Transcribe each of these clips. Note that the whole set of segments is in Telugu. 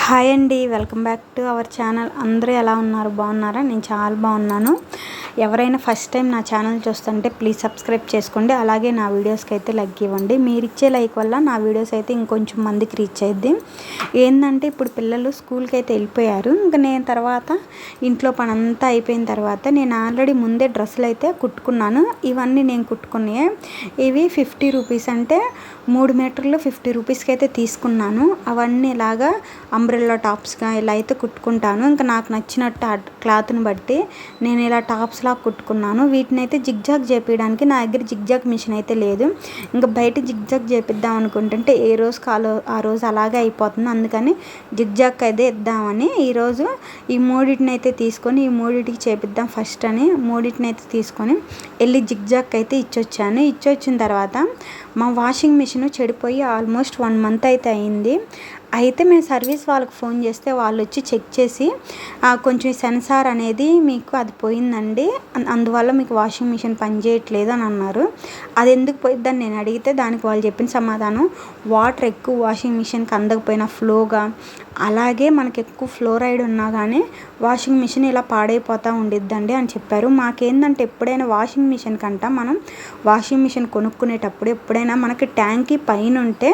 హాయ్ అండి, welcome back to our channel. అందరూ ఎలా ఉన్నారు? బాగున్నారా? నేను చాలా బాగున్నాను. ఎవరైనా ఫస్ట్ టైం నా ఛానల్ చూస్తుంటే ప్లీజ్ సబ్స్క్రైబ్ చేసుకోండి. అలాగే నా వీడియోస్కి అయితే లైక్ ఇవ్వండి. మీరు ఇచ్చే లైక్ వల్ల నా వీడియోస్ అయితే ఇంకొంచెం మందికి రీచ్ అయ్యిద్ది. ఏంటంటే ఇప్పుడు పిల్లలు స్కూల్కి అయితే వెళ్ళిపోయారు. ఇంకా నేను తర్వాత ఇంట్లో పని అంతా అయిపోయిన తర్వాత నేను ఆల్రెడీ ముందే డ్రెస్సులు అయితే కుట్టుకున్నాను. ఇవన్నీ నేను కుట్టుకున్నాయి. ఇవి 50 రూపీస్, అంటే 3 మీటర్లు 50 రూపీస్కి అయితే తీసుకున్నాను. అవన్నీ ఇలాగా అంబ్రెల్లా టాప్స్గా ఇలా అయితే కుట్టుకుంటాను. ఇంకా నాకు నచ్చినట్టు క్లాత్ని బట్టి నేను ఇలా టాప్స్ లాగా కుట్టుకున్నాను. వీటిని అయితే జిగ్జాగ్ చేపించడానికి నా దగ్గర జిగ్జాగ్ మిషన్ అయితే లేదు. ఇంకా బయట జిగ్జాగ్ చేపిద్దాం అనుకుంటుంటే ఏ రోజు ఆ రోజు అలాగే అయిపోతుంది. అందుకని జిగ్జాగ్ అయితే ఇద్దామని ఈరోజు ఈ మూడింటిని అయితే తీసుకొని ఈ మూడింటికి చేపిద్దాం ఫస్ట్ అని మూడింటిని అయితే తీసుకొని వెళ్ళి జిగ్జాగ్ అయితే ఇచ్చొచ్చాను. ఇచ్చొచ్చిన తర్వాత మా వాషింగ్ మిషన్ చెడిపోయి ఆల్మోస్ట్ 1 మంత్ అయితే అయింది. అయితే మేము సర్వీస్ వాళ్ళకి ఫోన్ చేస్తే వాళ్ళు వచ్చి చెక్ చేసి కొంచెం సెన్సార్ అనేది మీకు అది పోయిందండి, అందువల్ల మీకు వాషింగ్ మిషన్ పనిచేయట్లేదు అని అన్నారు. అది ఎందుకు పోయిద్దని నేను అడిగితే దానికి వాళ్ళు చెప్పిన సమాధానం, వాటర్ ఎక్కువ వాషింగ్ మిషన్కి అందకపోయినా ఫ్లోగా, అలాగే మనకి ఎక్కువ ఫ్లోరైడ్ ఉన్నా కానీ వాషింగ్ మిషన్ ఇలా పాడైపోతూ ఉండిద్దండి అని చెప్పారు. మాకేందంటే ఎప్పుడైనా వాషింగ్ మిషన్ కంట మనం వాషింగ్ మిషన్ కొనుక్కునేటప్పుడు ఎప్పుడైనా మనకి ట్యాంకీ పైన ఉంటే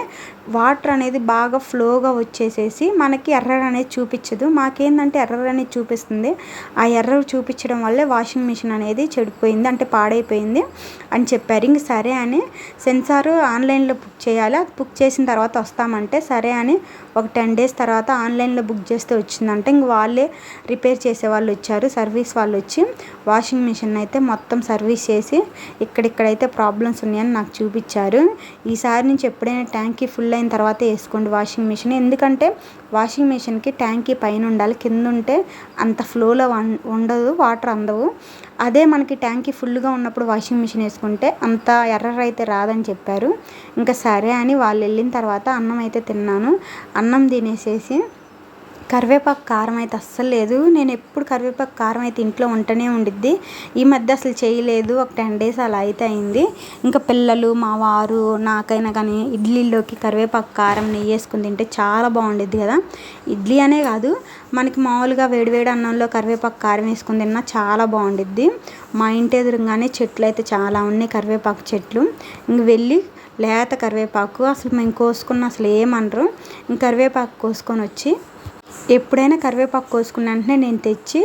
వాటర్ అనేది బాగా ఫ్లోగా వచ్చేసేసి మనకి ఎర్రర్ అనేది చూపించదు. మాకేందంటే ఎర్రర్ అనేది చూపిస్తుంది. ఆ ఎర్రర్ చూపించడం వల్లే వాషింగ్ మిషన్ అనేది చెడిపోయింది, అంటే పాడైపోయింది అని చెప్పారు. ఇంక సరే అని సెన్సార్ ఆన్లైన్లో బుక్ చేయాలి, అది బుక్ చేసిన తర్వాత వస్తామంటే సరే అని ఒక 10 డేస్ తర్వాత ఆన్లైన్లో బుక్ చేస్తే వచ్చిందంటే ఇంక వాళ్ళే రిపేర్ చేసే వాళ్ళు వచ్చారు, సర్వీస్ వాళ్ళు వచ్చి వాషింగ్ మిషన్ అయితే మొత్తం సర్వీస్ చేసి ఇక్కడైతే ప్రాబ్లమ్స్ ఉన్నాయని నాకు చూపించారు. ఈసారి నుంచి ఎప్పుడైనా ట్యాంకీ ఫుల్ అయిన తర్వాత వేసుకోండి వాషింగ్ మిషన్. ఎందుకంటే వాషింగ్ మిషన్కి ట్యాంకీ పైన ఉండాలి, కింద ఉంటే అంత ఫ్లోలో ఉండదు, వాటర్ అందవు. అదే మనకి ట్యాంకీ ఫుల్గా ఉన్నప్పుడు వాషింగ్ మిషన్ వేసుకుంటే అంత ఎర్రర్ అయితే రాదని చెప్పారు. ఇంకా సరే అని వాళ్ళు వెళ్ళిన తర్వాత అన్నం అయితే తిన్నాను. అన్నం తినేసేసి కరివేపాకు కారం అయితే అస్సలు లేదు. నేను ఎప్పుడు కరివేపాకు కారం అయితే ఇంట్లో ఉంటూనే ఉండిద్ది. ఈ మధ్య అసలు చేయలేదు, ఒక 10 డేస్ అలా అయితే అయింది. ఇంకా పిల్లలు, మా వారు, నాకైనా కానీ ఇడ్లీలోకి కరివేపాకు కారం నెయ్యి వేసుకుని తింటే చాలా బాగుండిద్ది కదా. ఇడ్లీ అనే కాదు, మనకి మామూలుగా వేడివేడి అన్నంలో కరివేపాకు కారం వేసుకుని తిన్నా చాలా బాగుండిద్ది. మా ఇంటి ఎదురుగానే చెట్లు అయితే చాలా ఉన్నాయి, కరివేపాకు చెట్లు. ఇంక వెళ్ళి లేత కరివేపాకు అసలు మేము కోసుకున్న అసలు ఏమనరు. ఇంక కరివేపాకు కోసుకొని వచ్చి ఎప్పుడైనా కరివేపాకు కోసుకున్న వెంటనే నేను తెచ్చి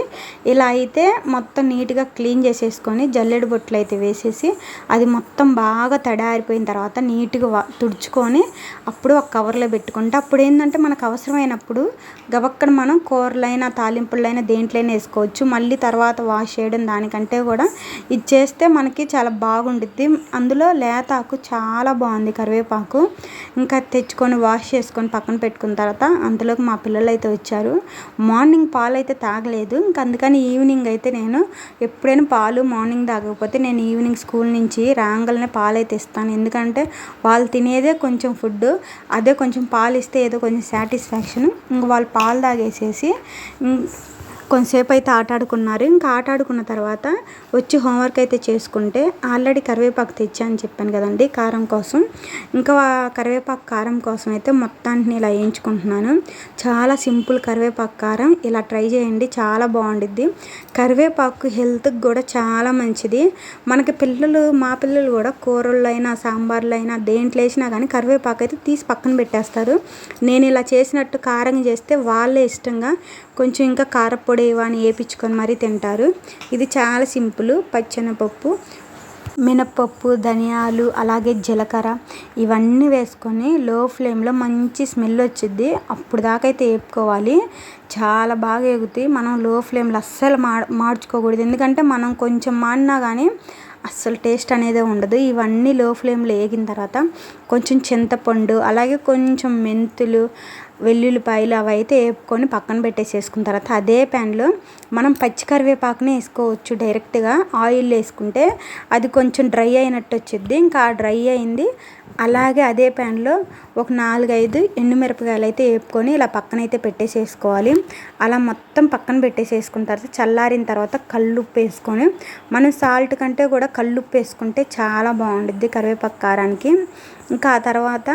ఇలా అయితే మొత్తం నీట్గా క్లీన్ చేసేసుకొని జల్లెడు బొట్లు అయితే వేసేసి అది మొత్తం బాగా తడారిపోయిన తర్వాత నీట్గా తుడుచుకొని అప్పుడు ఒక కవర్లో పెట్టుకుంటే అప్పుడు ఏంటంటే మనకు అవసరమైనప్పుడు గబక్కన మనం కూరలైనా తాలింపులైనా దేంట్లైనా వేసుకోవచ్చు. మళ్ళీ తర్వాత వాష్ చేయడం దానికంటే కూడా ఇది చేస్తే మనకి చాలా బాగుండిద్ది. అందులో లేతాకు చాలా బాగుంది కరివేపాకు. ఇంకా తెచ్చుకొని వాష్ చేసుకొని పక్కన పెట్టుకున్న తర్వాత అంతలోకి మా పిల్లలు అయితే వచ్చారు. మార్నింగ్ పాలు అయితే తాగలేదు, ఇంక అందుకని ఈవినింగ్ అయితే నేను ఎప్పుడైనా పాలు మార్నింగ్ తాగకపోతే నేను ఈవినింగ్ స్కూల్ నుంచి రాగానే పాలు అయితే ఇస్తాను. ఎందుకంటే వాళ్ళు తినేదే కొంచెం ఫుడ్, అదే కొంచెం పాలు ఇస్తే ఏదో కొంచెం సాటిస్ఫాక్షన్. ఇంక వాళ్ళు పాలు తాగేసేసి కొంతసేపు అయితే ఆడుకున్నారు. ఇంకా ఆడుకున్న తర్వాత వచ్చి హోంవర్క్ అయితే చేసుకుంటే ఆల్రెడీ కరివేపాకు తెచ్చాను చెప్పాను కదండి కారం కోసం. ఇంకా కరివేపాకు కారం కోసం అయితే మొత్తాన్ని ఇలా వేయించుకుంటున్నాను. చాలా సింపుల్ కరివేపాకు కారం, ఇలా ట్రై చేయండి, చాలా బాగుండిద్ది. కరివేపాకు హెల్త్కి కూడా చాలా మంచిది. మనకి మా పిల్లలు కూడా కూరల్లో అయినా సాంబార్లో అయినా దేంట్లో వేసినా కానీ కరివేపాకు అయితే తీసి పక్కన పెట్టేస్తారు. నేను ఇలా చేసినట్టు కారం చేస్తే వాళ్ళే ఇష్టంగా కొంచెం ఇంకా కారపొడి ఇవన్నీ వేయించుకొని మరీ తింటారు. ఇది చాలా సింపుల్. పచ్చెనపప్పు, మినప్పప్పు, ధనియాలు, అలాగే జీలకర్ర ఇవన్నీ వేసుకొని లో ఫ్లేమ్లో మంచి స్మెల్ వచ్చిద్ది, అప్పుడు దాకైతే వేపుకోవాలి. చాలా బాగా ఎగుతాయి. మనం లో ఫ్లేమ్లో అస్సలు మార్చుకోకూడదు, ఎందుకంటే మనం కొంచెం మాడినా కానీ అస్సలు టేస్ట్ అనేది ఉండదు. ఇవన్నీ లో ఫ్లేమ్లో వేగిన తర్వాత కొంచెం చింతపండు, అలాగే కొంచెం మెంతులు, వెల్లుల్లిపాయలు అవి అయితే వేపుకొని పక్కన పెట్టేసేసుకున్న తర్వాత అదే ప్యాన్లో మనం పచ్చి కరివేపాకునే వేసుకోవచ్చు డైరెక్ట్గా. ఆయిల్ వేసుకుంటే అది కొంచెం డ్రై అయినట్టు వచ్చిద్ది. ఇంకా ఆ డ్రై అయింది అలాగే అదే ప్యాన్లో ఒక 4-5 ఎండుమిరపకాయలు అయితే వేపుకొని ఇలా పక్కనైతే పెట్టేసేసుకోవాలి. అలా మొత్తం పక్కన పెట్టేసేసుకున్న తర్వాత చల్లారిన తర్వాత కల్లుప్పు వేసుకొని, మనం సాల్ట్ కంటే కూడా కల్లుప్పు వేసుకుంటే చాలా బాగుండుద్ది కరివేపాకు కారానికి. ఇంకా ఆ తర్వాత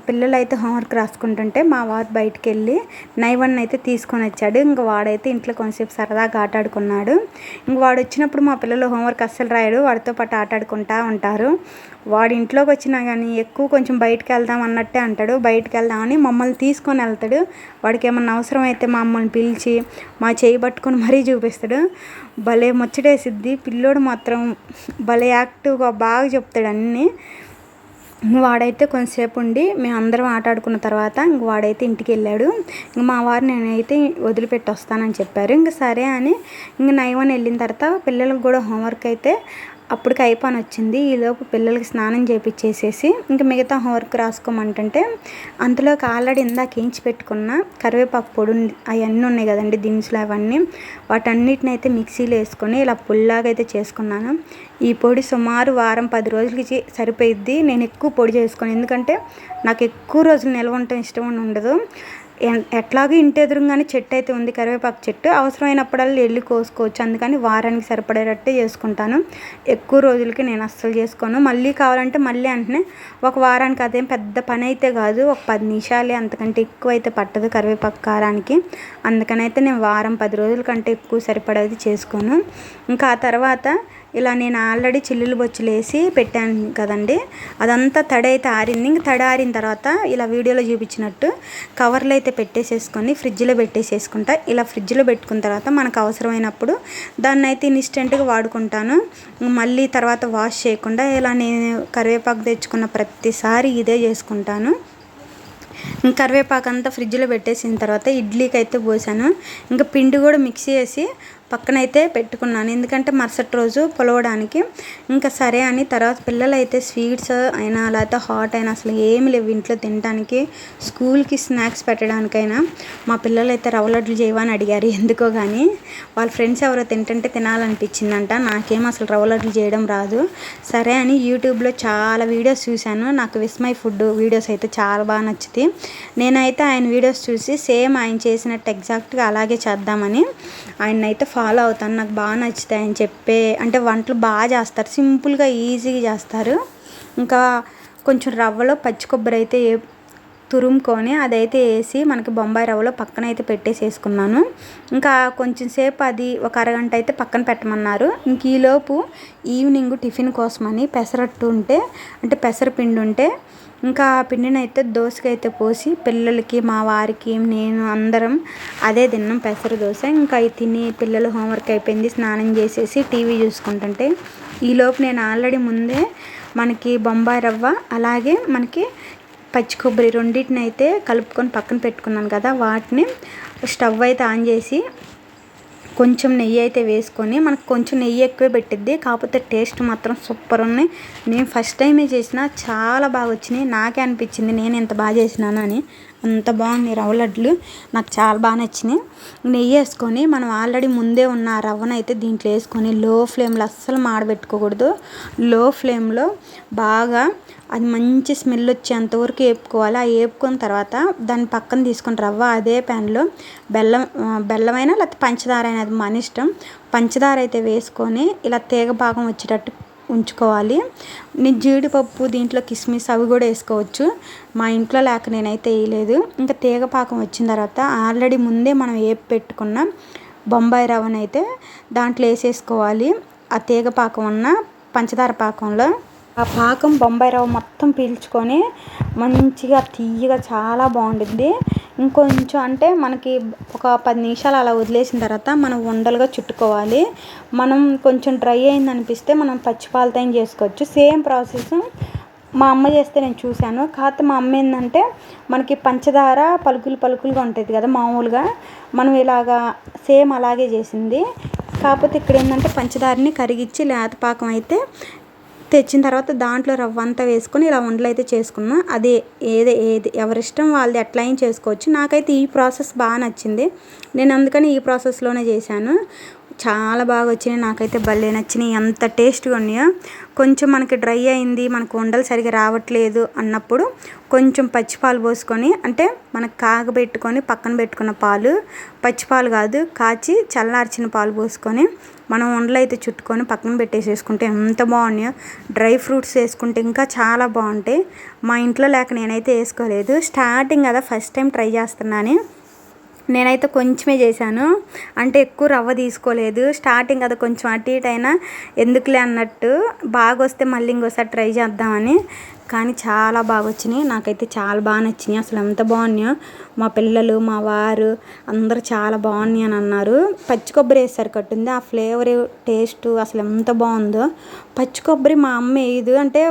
పిల్లలు అయితే హోంవర్క్ రాసుకుంటుంటే మా వారు బయటికి వెళ్ళి నైవన్ అయితే తీసుకొని వచ్చాడు. ఇంక వాడైతే ఇంట్లో కొంచెంసేపు సరదాగా ఆటాడుకున్నాడు. ఇంక వాడు వచ్చినప్పుడు మా పిల్లలు హోంవర్క్ అస్సలు రాయడు, వాడితో పాటు ఆటాడుకుంటూ ఉంటారు. వాడు ఇంట్లోకి వచ్చినా కానీ ఎక్కువ కొంచెం బయటికి వెళ్దాం అన్నట్టే అంటాడు. బయటికి వెళ్దామని మమ్మల్ని తీసుకొని వెళ్తాడు. వాడికి ఏమన్నా అవసరం అయితే మమ్మల్ని పిలిచి మా చేయి పట్టుకొని మరీ చూపిస్తాడు. భలే ముచ్చటేసిద్ది. పిల్లోడు మాత్రం భలే యాక్టివ్గా బాగా చెప్తాడు అన్నీ. వాడైతే కొంతసేపు ఉండి మేము అందరం ఆటాడుకున్న తర్వాత ఇంక వాడైతే ఇంటికి వెళ్ళాడు. ఇంక మా వారు నేనైతే వదిలిపెట్టి వస్తానని చెప్పారు. ఇంక సరే అని ఇంక నైవన్ వెళ్ళిన తర్వాత పిల్లలకు కూడా హోంవర్క్ అయితే అప్పటికి అయిపోని వచ్చింది. ఈలోపు పిల్లలకి స్నానం చేపించేసేసి ఇంక మిగతా హోంవర్క్ రాసుకోమంటుంటే అంతలోకి ఆల్రెడీ ఇందాక వేయించి పెట్టుకున్న కరివేపాకు పొడి అవన్నీ ఉన్నాయి కదండి దినుసులు, అవన్నీ వాటన్నిటిని అయితే మిక్సీలో వేసుకొని ఇలా పుల్లాగా అయితే చేసుకున్నాను. ఈ పొడి సుమారు వారం 10 రోజులకి సరిపోయిద్ది. నేను ఎక్కువ పొడి చేసుకొని, ఎందుకంటే నాకు ఎక్కువ రోజులు నిల్వ ఉండటం ఇష్టం ఉండదు. ఎట్లాగో ఇంటి ఎదురుగానే చెట్టు అయితే ఉంది, కరివేపాకు చెట్టు. అవసరమైనప్పుడల్లా వెళ్ళి కోసుకోవచ్చు. అందుకని వారానికి సరిపడేటట్టే చేసుకుంటాను. ఎక్కువ రోజులకి నేను అస్సలు చేసుకోను. మళ్ళీ కావాలంటే మళ్ళీ అంటనే ఒక వారానికి అదేం పెద్ద పని అయితే కాదు, ఒక 10 నిమిషాలే, అంతకంటే ఎక్కువ అయితే పట్టదు కరివేపాకు కారానికి. అందుకనైతే నేను వారం 10 రోజుల కంటే ఎక్కువ సరిపడేది చేసుకోను. ఇంకా ఆ తర్వాత ఇలా నేను ఆల్రెడీ చిల్లులు బొచ్చులు వేసి పెట్టాను కదండి, అదంతా తడి అయితే ఆరింది. ఇంక తడి ఆరిన తర్వాత ఇలా వీడియోలో చూపించినట్టు కవర్లో అయితే పెట్టేసేసుకొని ఫ్రిడ్జ్లో పెట్టేసేసుకుంటా. ఇలా ఫ్రిడ్జ్లో పెట్టుకున్న తర్వాత మనకు అవసరమైనప్పుడు దాన్ని అయితే ఇన్స్టెంట్గా వాడుకుంటాను. మళ్ళీ తర్వాత వాష్ చేయకుండా ఇలా నేను కరివేపాకు తెచ్చుకున్న ప్రతిసారి ఇదే చేసుకుంటాను. కరివేపాకు అంతా ఫ్రిడ్జ్లో పెట్టేసిన తర్వాత ఇడ్లీకి అయితే పోసాను. ఇంకా పిండి కూడా మిక్సీ వేసి పక్కనైతే పెట్టుకున్నాను, ఎందుకంటే మరుసటి రోజు పొలవడానికి. ఇంకా సరే అని తర్వాత పిల్లలు అయితే స్వీట్స్ అయినా లేకపోతే హాట్ అయినా అసలు ఏమి లేవు ఇంట్లో తినడానికి. స్కూల్కి స్నాక్స్ పెట్టడానికైనా మా పిల్లలు అయితే రవ్వ లడ్లు చేయమని అడిగారు. ఎందుకో కానీ వాళ్ళ ఫ్రెండ్స్ ఎవరో తింటుంటే తినాలనిపించిందంట. నాకేం అసలు రవ్వ లడ్లు చేయడం రాదు. సరే అని యూట్యూబ్లో చాలా వీడియోస్ చూశాను. నాకు విస్మయ్ ఫుడ్ వీడియోస్ అయితే చాలా బాగా నచ్చుతాయి. నేనైతే ఆయన వీడియోస్ చూసి సేమ్ ఆయన చేసినట్టు ఎగ్జాక్ట్గా అలాగే చేద్దామని ఆయన అయితే ఫాలో అవుతాను. నాకు బాగా నచ్చుతాయి ఆయన చెప్పే, అంటే వంటలు బాగా చేస్తారు, సింపుల్గా ఈజీగా చేస్తారు. ఇంకా కొంచెం రవ్వలో పచ్చి కొబ్బరి అయితే తురుముకొని అదైతే వేసి మనకి బొంబాయి రవ్వలో పక్కన అయితే పెట్టేసేసుకున్నాను. ఇంకా కొంచెం సేపు అది ఒక అరగంట అయితే పక్కన పెట్టమన్నారు. ఇంక ఈలోపు ఈవినింగ్ టిఫిన్ కోసమని పెసరట్టు ఉంటే, అంటే పెసరపిండి ఉంటే ఇంకా ఆ పిండిని అయితే దోశకైతే పోసి పిల్లలకి మా వారికి నేను అందరం అదే తిన్నాం, పెసర దోశ. ఇంకా అవి తిని పిల్లలు హోంవర్క్ అయిపోయింది, స్నానం చేసేసి టీవీ చూసుకుంటుంటే ఈలోపు నేను ఆల్రెడీ ముందే మనకి బొంబాయి రవ్వ అలాగే మనకి పచ్చి కొబ్బరి రెండింటిని అయితే కలుపుకొని పక్కన పెట్టుకున్నాను కదా, వాటిని స్టవ్ అయితే ఆన్ చేసి కొంచెం నెయ్యి అయితే వేసుకొని, మనకు కొంచెం నెయ్యి ఎక్కువే పెట్టిద్ది, కాకపోతే టేస్ట్ మాత్రం సూపర్ ఉన్నాయి. నేను ఫస్ట్ టైమే చేసిన, చాలా బాగా వచ్చినాయి. నాకే అనిపించింది నేను ఎంత బాగా చేసినాను అని. అంత బాగున్నాయి రవ్వ లడ్లు, నాకు చాలా బాగా నచ్చినాయి. నెయ్యి వేసుకొని మనం ఆల్రెడీ ముందే ఉన్న రవ్వను అయితే దీంట్లో వేసుకొని లో ఫ్లేమ్లో అస్సలు మాడబెట్టుకోకూడదు. లో ఫ్లేమ్లో బాగా అది మంచి స్మెల్ వచ్చేంతవరకు వేపుకోవాలి. ఆ వేపుకున్న తర్వాత దాన్ని పక్కన తీసుకొని రవ్వ అదే ప్యాన్లో బెల్లమైనా లేకపోతే పంచదార అయినా అది మన ఇష్టం, పంచదార అయితే వేసుకొని ఇలా తీగ భాగం వచ్చేటట్టు ఉంచుకోవాలి. నేను జీడిపప్పు దీంట్లో కిస్మిస్ అవి కూడా వేసుకోవచ్చు, మా ఇంట్లో లేక నేనైతే వేయలేదు. ఇంకా తీగ పాకం వచ్చిన తర్వాత ఆల్రెడీ ముందే మనం వేపు పెట్టుకున్న బొంబాయి రవ్వనైతే దాంట్లో వేసేసుకోవాలి. ఆ తీగ పాకం ఉన్న పంచదార పాకంలో ఆ పాకం బొంబాయి రవ్వ మొత్తం పీల్చుకొని మంచిగా తీయగా చాలా బాగుంటుంది. ఇంకొంచెం అంటే మనకి ఒక 10 నిమిషాలు అలా వదిలేసిన తర్వాత మనం ఉండలుగా చుట్టుకోవాలి. మనం కొంచెం డ్రై అయింది అనిపిస్తే మనం పచ్చిపాలతో చేసుకోవచ్చు. సేమ్ ప్రాసెస్ మా అమ్మ చేస్తే నేను చూశాను. కాకపోతే మా అమ్మ ఏంటంటే మనకి పంచదార పలుకులుగా ఉంటుంది కదా మామూలుగా, మనం ఇలాగా సేమ్ అలాగే చేసింది. కాకపోతే ఇక్కడ ఏంటంటే పంచదారని కరిగించి లేత పాకం అయితే తెచ్చిన తర్వాత దాంట్లో రవ్వ అంతా వేసుకొని ఇలా ఉండలు అయితే చేసుకున్నాం. అది ఏది ఎవరిష్టం వాళ్ళది ఎట్లా అయినా చేసుకోవచ్చు. నాకైతే ఈ ప్రాసెస్ బాగా నచ్చింది. నేను అందుకని ఈ ప్రాసెస్లోనే చేశాను. చాలా బాగా వచ్చినాయి. నాకైతే భలే నచ్చినాయి. ఎంత టేస్ట్గా ఉన్నాయో. కొంచెం మనకి డ్రై అయింది, మనకు ఉండలు సరిగా రావట్లేదు అన్నప్పుడు కొంచెం పచ్చిపాలు పోసుకొని, అంటే మనకు కాగబెట్టుకొని పక్కన పెట్టుకున్న పాలు, పచ్చిపాలు కాదు కాచి చల్లార్చిన పాలు పోసుకొని మనం ఉండలు అయితే చుట్టుకొని పక్కన పెట్టేసేసుకుంటే ఎంత బాగున్నాయో. డ్రై ఫ్రూట్స్ వేసుకుంటే ఇంకా చాలా బాగుంటాయి. మా ఇంట్లో లేక నేనైతే వేసుకోలేదు. స్టార్టింగ్ కదా, ఫస్ట్ టైం ట్రై చేస్తున్నాను. నేనైతే కొంచెమే చేశాను, అంటే ఎక్కువ రవ్వ తీసుకోలేదు. స్టార్టింగ్ కదా, కొంచెం అటు ఇటు అయినా ఎందుకులే అన్నట్టు. బాగా వస్తే మళ్ళీ ఇంకోసారి ట్రై చేద్దామని. కానీ చాలా బాగా వచ్చినాయి. నాకైతే చాలా బాగా నచ్చినాయి. అసలు ఎంత బాగున్నాయో. మా పిల్లలు, మా వారు అందరూ చాలా బాగున్నాయి అని అన్నారు. పచ్చి కొబ్బరి వేస్తారు కట్టుంది, ఆ ఫ్లేవర్ టేస్ట్ అసలు ఎంత బాగుందో. పచ్చి కొబ్బరి మా అమ్మ వేయదు, అంటే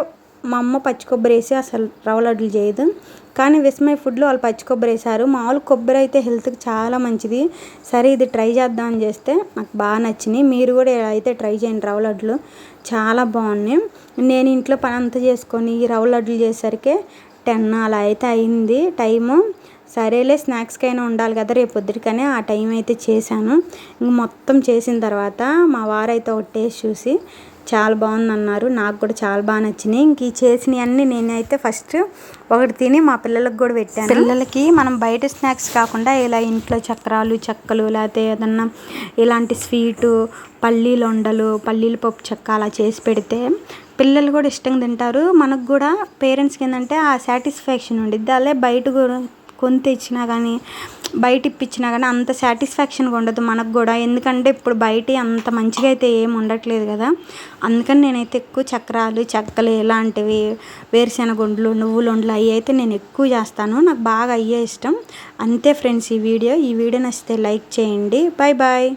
మా అమ్మ పచ్చి కొబ్బరి వేసి అసలు రవ్వ లడ్డులు చేయదు. కానీ విస్మయ్ ఫుడ్లో వాళ్ళు పచ్చి కొబ్బరి వేశారు. మామూలు కొబ్బరి అయితే హెల్త్కి చాలా మంచిది. సరే ఇది ట్రై చేద్దామని చేస్తే నాకు బాగా నచ్చినాయి. మీరు కూడా అయితే ట్రై చేయండి. రవ్వ లడ్డులు చాలా బాగున్నాయి. నేను ఇంట్లో పని అంతా చేసుకొని ఈ రవ్వ లడ్డులు చేసేసరికి 10 అలా అయితే అయింది టైము. సరేలే, స్నాక్స్కి అయినా ఉండాలి కదా రేపు పొద్దుటికనే ఆ టైం అయితే చేశాను. ఇంక మొత్తం చేసిన తర్వాత మా వారైతే ఒక టేస్ట్ చూసి చాలా బాగుందన్నారు. నాకు కూడా చాలా బాగా నచ్చినాయి. ఇంక ఈ చేసినవన్నీ నేనైతే ఫస్ట్ ఒకటి తిని మా పిల్లలకు కూడా పెట్టాను. పిల్లలకి మనం బయట స్నాక్స్ కాకుండా ఇలా ఇంట్లో చక్రాలు, చెక్కలు, లేకపోతే ఏదన్నా ఇలాంటి స్వీటు, పల్లీలు ఉండలు, పల్లీల పప్పు చెక్క అలా చేసి పెడితే పిల్లలు కూడా ఇష్టంగా తింటారు. మనకు కూడా పేరెంట్స్కి ఏంటంటే ఆ సాటిస్ఫాక్షన్ ఉండిద్ది. అలా బయట కూడా కొని తెచ్చినా కానీ, బయట ఇప్పించినా కానీ అంత సాటిస్ఫాక్షన్గా ఉండదు మనకు కూడా. ఎందుకంటే ఇప్పుడు బయట అంత మంచిగా అయితే ఏమి ఉండట్లేదు కదా. అందుకని నేనైతే ఎక్కువ చక్రాలు, చెక్కలు ఇలాంటివి, వేరుశెనగుండ్లు, నువ్వులుండ్లు అవి అయితే నేను ఎక్కువ చేస్తాను. నాకు బాగా అయ్యే ఇష్టం. అంతే ఫ్రెండ్స్, ఈ వీడియో నచ్చితే లైక్ చేయండి. Bye bye.